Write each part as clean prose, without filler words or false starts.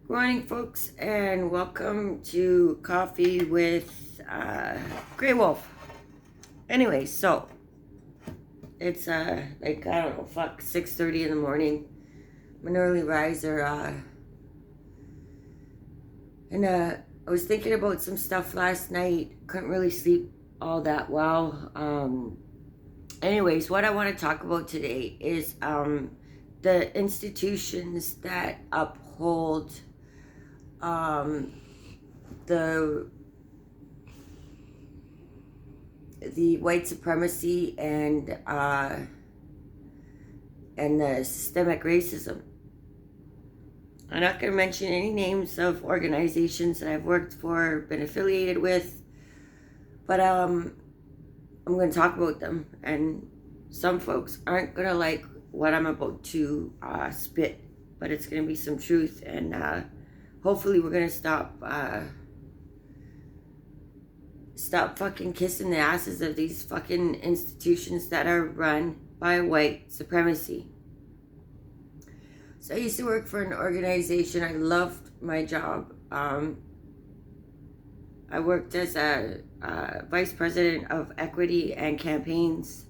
Good morning, folks, and welcome to Coffee with Grey Wolf. Anyway, so it's like I don't know, 6:30 in the morning. I'm an early riser, and I was thinking about some stuff last night. Couldn't really sleep all that well. Anyways, what I want to talk about today is the institutions that uphold the white supremacy and the systemic racism. I'm not going to mention any names of organizations that I've worked for, been affiliated with, but I'm going to talk about them. And some folks aren't going to like what I'm about to spit, but it's going to be some truth, and hopefully we're going to stop fucking kissing the asses of these fucking institutions that are run by white supremacy. So I used to work for an organization. I loved my job. I worked as a vice president of equity and campaigns.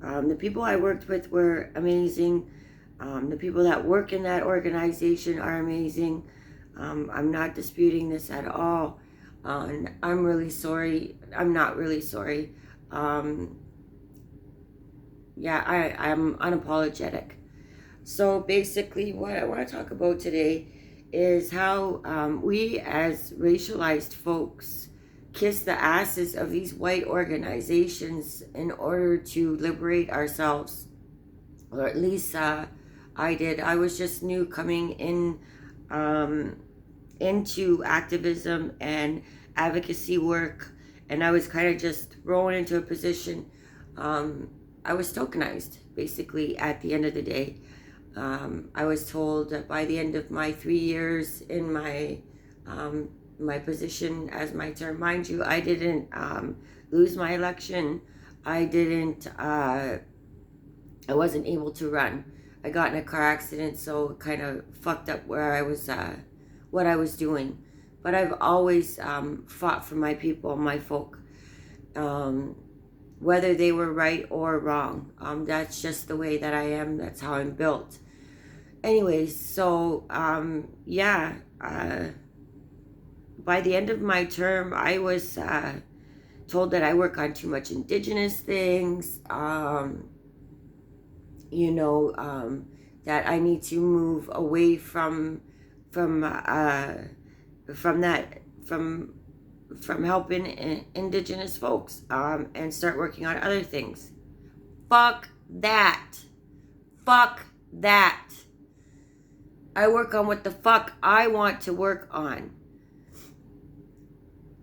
The people I worked with were amazing. The people that work in that organization are amazing. I'm not disputing this at all. I'm really sorry. I'm not really sorry. I'm unapologetic. So basically, what I want to talk about today is how we as racialized folks kiss the asses of these white organizations in order to liberate ourselves. Or at least I did. I was just new coming in into activism and advocacy work, and I was kind of just thrown into a position. I was tokenized, basically, at the end of the day. I was told that by the end of my 3 years in my position as my term, mind you, I didn't lose my election. I wasn't able to run. I got in a car accident, so it kind of fucked up where I was, what I was doing. But I've always fought for my people, my folk, whether they were right or wrong. That's just the way that I am. That's how I'm built. Anyways, so by the end of my term, I was told that I work on too much indigenous things. That I need to move away from helping indigenous folks and start working on other things. Fuck that. I work on what the fuck I want to work on.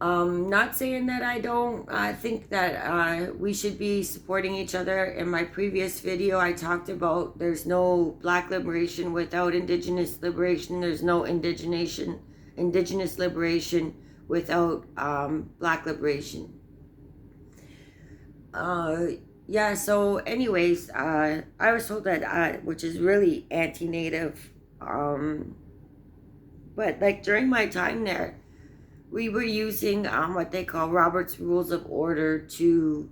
Not saying that I don't think that we should be supporting each other. In my previous video, I talked about there's no black liberation without indigenous liberation. There's no indigenous liberation without black liberation. So anyways, I was told that, which is really anti-native. But like during my time there, we were using what they call Robert's Rules of Order to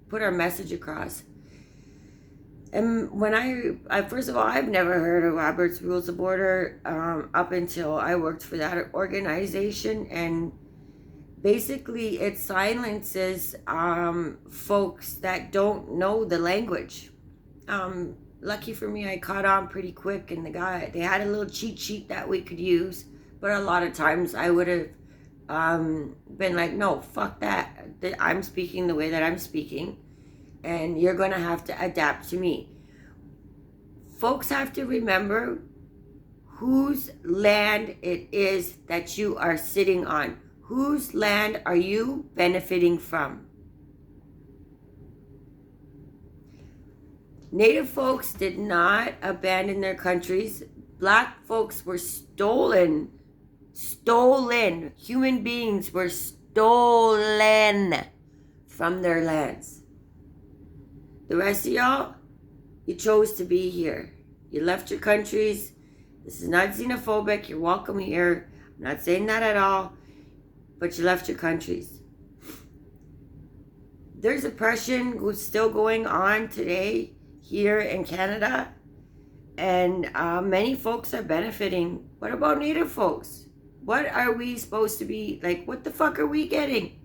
put our message across. And when I first of all, I've never heard of Robert's Rules of Order up until I worked for that organization, and basically it silences folks that don't know the language. Lucky for me, I caught on pretty quick, and they had a little cheat sheet that we could use, but a lot of times I would have been like, no, fuck that. I'm speaking the way that I'm speaking, and you're going to have to adapt to me. Folks have to remember whose land it is that you are sitting on. Whose land are you benefiting from? Native folks did not abandon their countries. Black folks were stolen. Human beings were stolen from their lands. The rest of y'all, You chose to be here. You left your countries. This is not xenophobic. You're welcome here. I'm not saying that at all. But you left your countries. There's oppression who's still going on today here in Canada. And many folks are benefiting. What about Native folks? What are we supposed to be, like, what the fuck are we getting?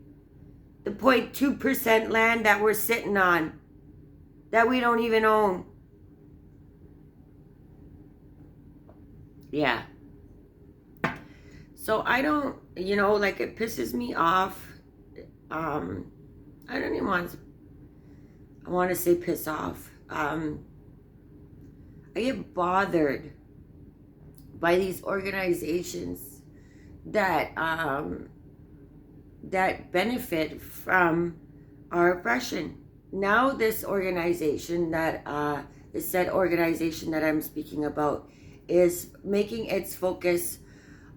The 0.2% land that we're sitting on, that we don't even own. Yeah. So I don't, like, it pisses me off. I don't even I want to say piss off. I get bothered by these organizations that that benefit from our oppression. Now this organization that the said organization that I'm speaking about is making its focus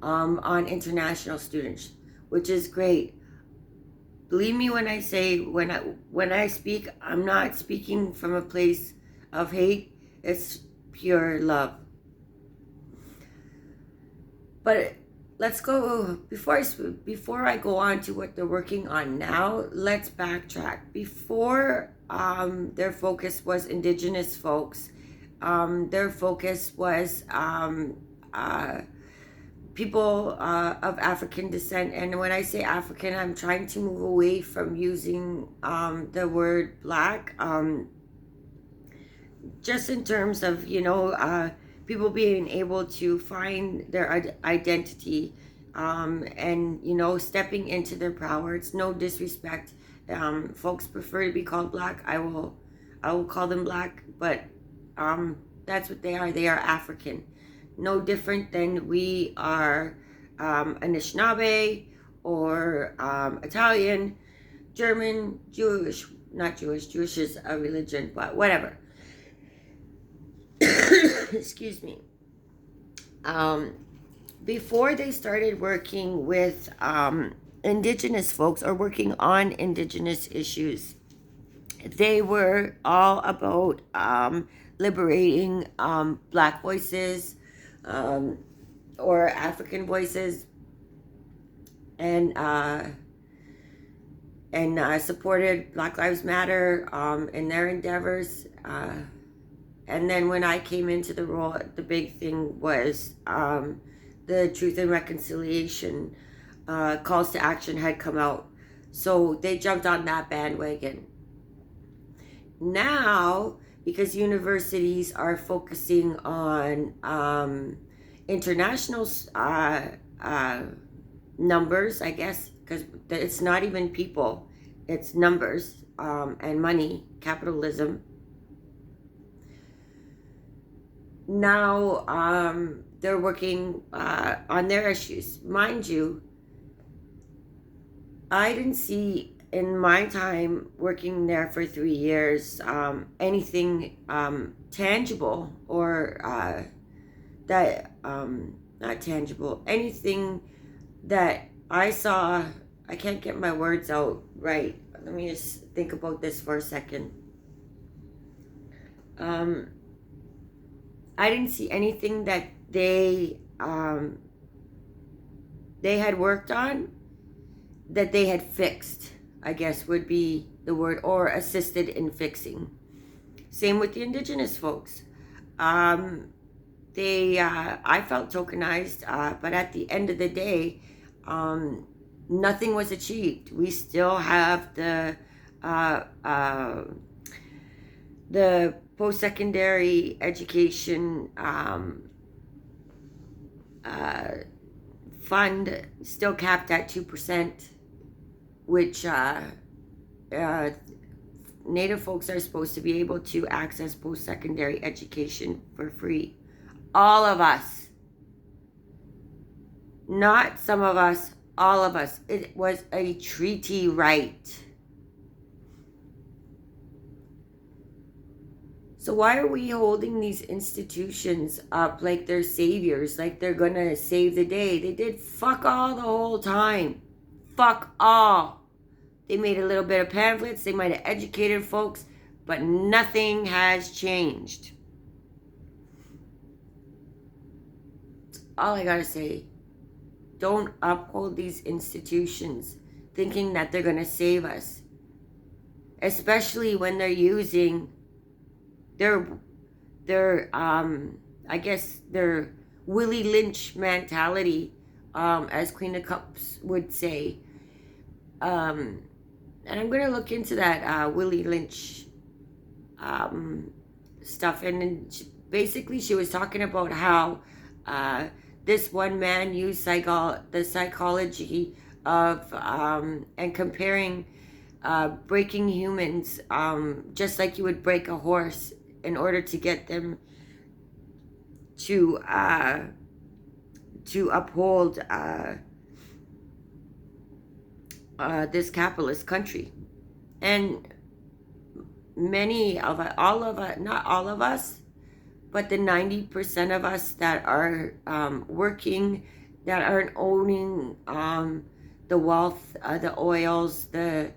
on international students, which is great. Believe me when I say, when I speak, I'm not speaking from a place of hate. It's pure love. But let's go, before I go on to what they're working on now, let's backtrack. Before their focus was Indigenous folks, their focus was people of African descent. And when I say African, I'm trying to move away from using the word Black, just in terms of, people being able to find their identity, and, stepping into their power. It's no disrespect. Folks prefer to be called Black. I will call them Black, but that's what they are. They are African. No different than we are Anishinaabe or Italian, German, Jewish, not Jewish. Jewish is a religion, but whatever. Excuse me. Before they started working with Indigenous folks or working on Indigenous issues, they were all about liberating Black voices, or African voices, and supported Black Lives Matter in their endeavors. And then when I came into the role, the big thing was the Truth and Reconciliation calls to action had come out. So they jumped on that bandwagon. Now, because universities are focusing on international numbers, I guess, because it's not even people, it's numbers and money, capitalism. Now they're working on their issues. Mind you, I didn't see in my time working there for 3 years anything tangible or that not tangible, anything that I saw. I can't get my words out right. Let me just think about this for a second. I didn't see anything that they had worked on that they had fixed, I guess would be the word, or assisted in fixing. Same with the Indigenous folks. I felt tokenized, but at the end of the day, nothing was achieved. We still have the post-secondary education fund still capped at 2%, which Native folks are supposed to be able to access post-secondary education for free. All of us. Not some of us, all of us. It was a treaty right. So why are we holding these institutions up like they're saviors, like they're gonna save the day? They did fuck all the whole time. Fuck all. They made a little bit of pamphlets. They might have educated folks, but nothing has changed. That's all I gotta say. Don't uphold these institutions thinking that they're gonna save us, especially when they're using their I guess their Willie Lynch mentality, as Queen of Cups would say. And I'm gonna look into that Willie Lynch stuff. And then basically, she was talking about how this one man used the psychology of and comparing breaking humans, just like you would break a horse, in order to get them to uphold this capitalist country. And many of us, all of us, not all of us, but the 90% of us that are working, that aren't owning the wealth, the oils, the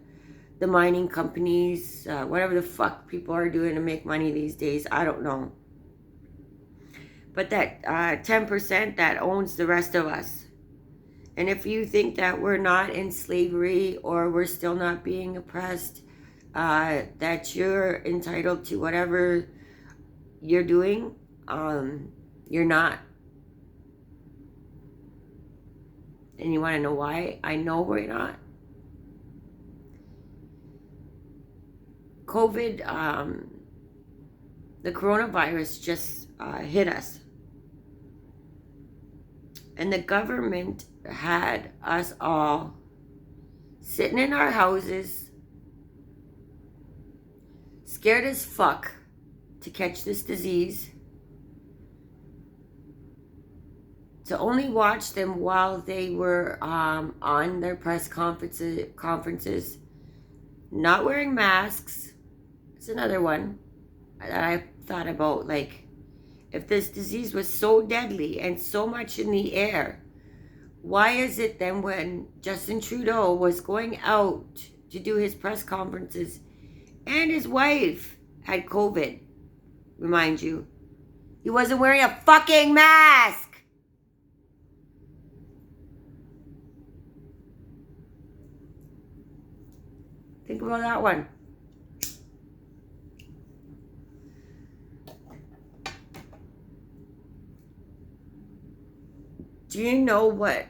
mining companies, whatever the fuck people are doing to make money these days, I don't know. But that 10% that owns the rest of us. And if you think that we're not in slavery or we're still not being oppressed, that you're entitled to whatever you're doing, you're not. And you want to know why? I know we're not. COVID, the coronavirus just hit us. And the government had us all sitting in our houses, scared as fuck to catch this disease, to only watch them while they were on their press conferences, not wearing masks. It's another one that I thought about. Like, if this disease was so deadly and so much in the air, why is it then when Justin Trudeau was going out to do his press conferences and his wife had COVID, remind you, he wasn't wearing a fucking mask? Think about that one. Do you know what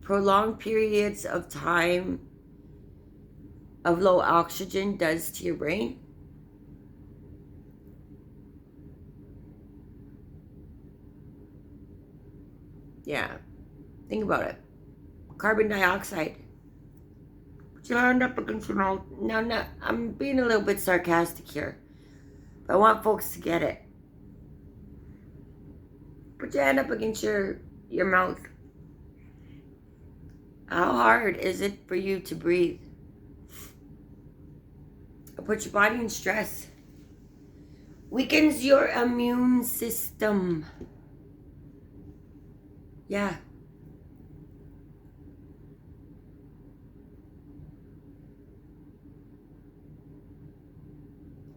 prolonged periods of time of low oxygen does to your brain? Yeah, think about it. Carbon dioxide. But you end up against, now, I'm being a little bit sarcastic here, but I want folks to get it. Put your hand up against your mouth. How hard is it for you to breathe? It puts your body in stress. Weakens your immune system. Yeah.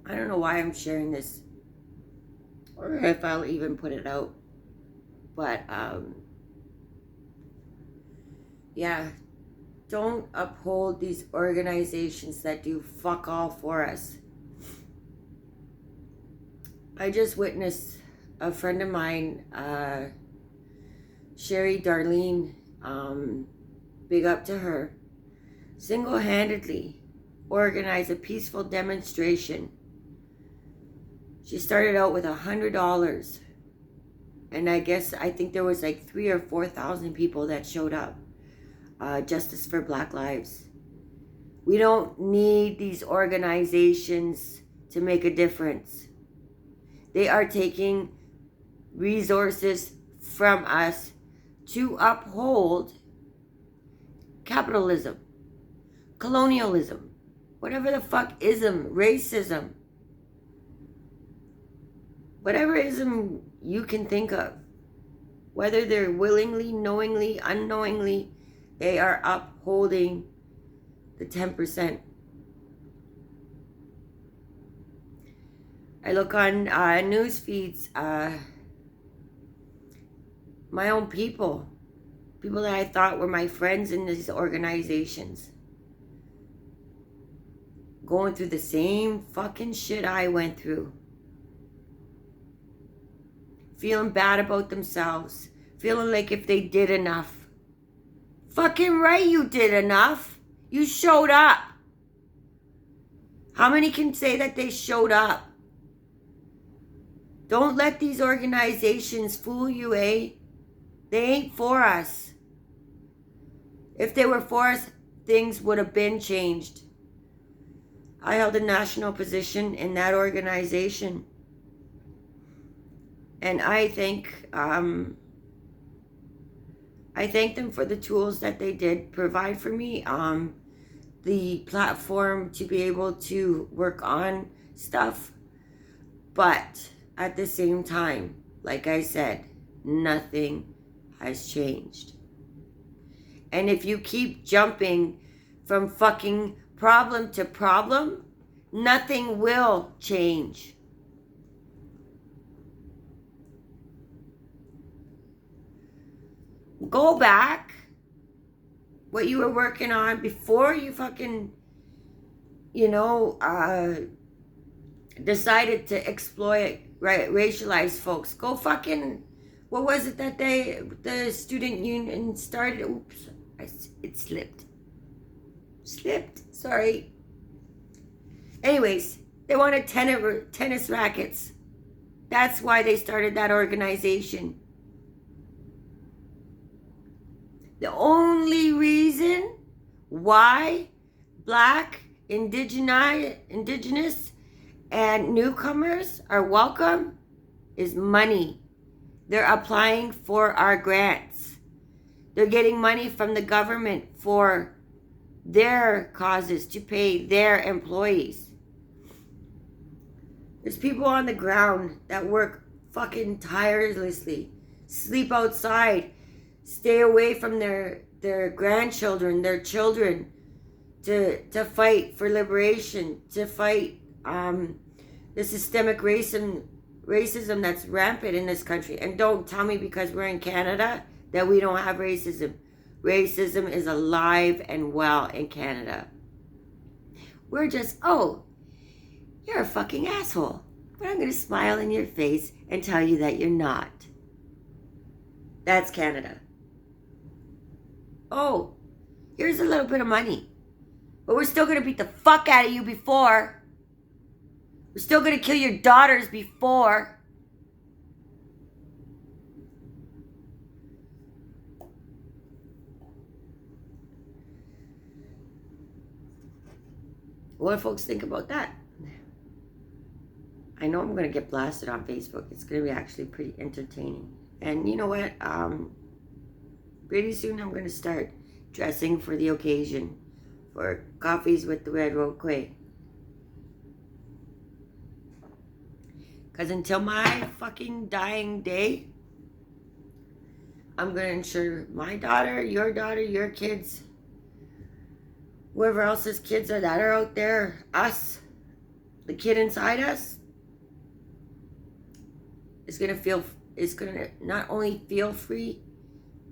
I don't know why I'm sharing this, or if I'll even put it out. But, yeah, don't uphold these organizations that do fuck all for us. I just witnessed a friend of mine, Sherry Darlene, big up to her, single-handedly organize a peaceful demonstration. She started out with $100. And I think there was like 3,000 or 4,000 people that showed up. Justice for Black Lives. We don't need these organizations to make a difference. They are taking resources from us to uphold capitalism, colonialism, whatever the fuck ism, racism, whatever ism you can think of, whether they're willingly, knowingly, unknowingly, they are upholding the 10%. I look on news feeds, my own people that I thought were my friends in these organizations, going through the same fucking shit I went through. Feeling bad about themselves. Feeling like if they did enough. Fucking right you did enough. You showed up. How many can say that they showed up? Don't let these organizations fool you, eh? They ain't for us. If they were for us, things would have been changed. I held a national position in that organization. And I thank them for the tools that they did provide for me. The platform to be able to work on stuff. But at the same time, like I said, nothing has changed. And if you keep jumping from fucking problem to problem, nothing will change. Go back what you were working on before you fucking, decided to exploit racialized folks. Go fucking, what was it that the student union started? Oops, it slipped. Sorry. Anyways, they wanted tennis rackets. That's why they started that organization. The only reason why Black, indigenous, and newcomers are welcome is money. They're applying for our grants. They're getting money from the government for their causes to pay their employees. There's people on the ground that work fucking tirelessly, sleep outside, stay away from their grandchildren, their children, to fight for liberation, to fight the systemic racism that's rampant in this country. And don't tell me because we're in Canada that we don't have racism. Racism is alive and well in Canada. We're just, oh, you're a fucking asshole. But I'm going to smile in your face and tell you that you're not. That's Canada. Oh, here's a little bit of money. But we're still going to beat the fuck out of you before. We're still going to kill your daughters before. What do folks think about that? I know I'm going to get blasted on Facebook. It's going to be actually pretty entertaining. And you know what? Pretty soon I'm going to start dressing for the occasion. For coffees with the Red Road Quay. Because until my fucking dying day, I'm going to ensure my daughter, your kids, whoever else's kids are that are out there, us, the kid inside us, is going to not only feel free,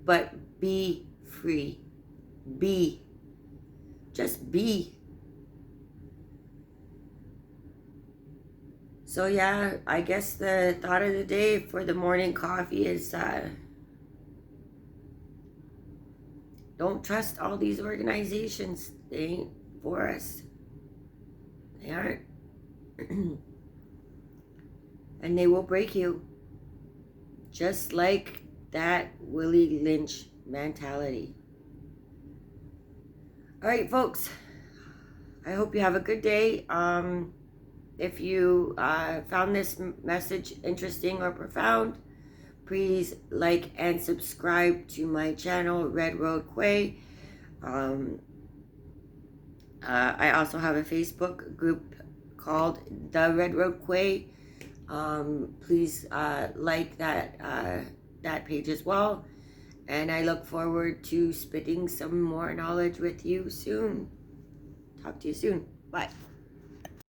but be free. Just be. So yeah, I guess the thought of the day for the morning coffee is don't trust all these organizations. They ain't for us. They aren't. And they will break you. Just like that Willie Lynch mentality. All right, folks. I hope you have a good day. If you found this message interesting or profound, please like and subscribe to my channel, Red Road Quay. I also have a Facebook group called The Red Road Quay. Please like that page as well. And I look forward to spitting some more knowledge with you soon. Talk to you soon. Bye.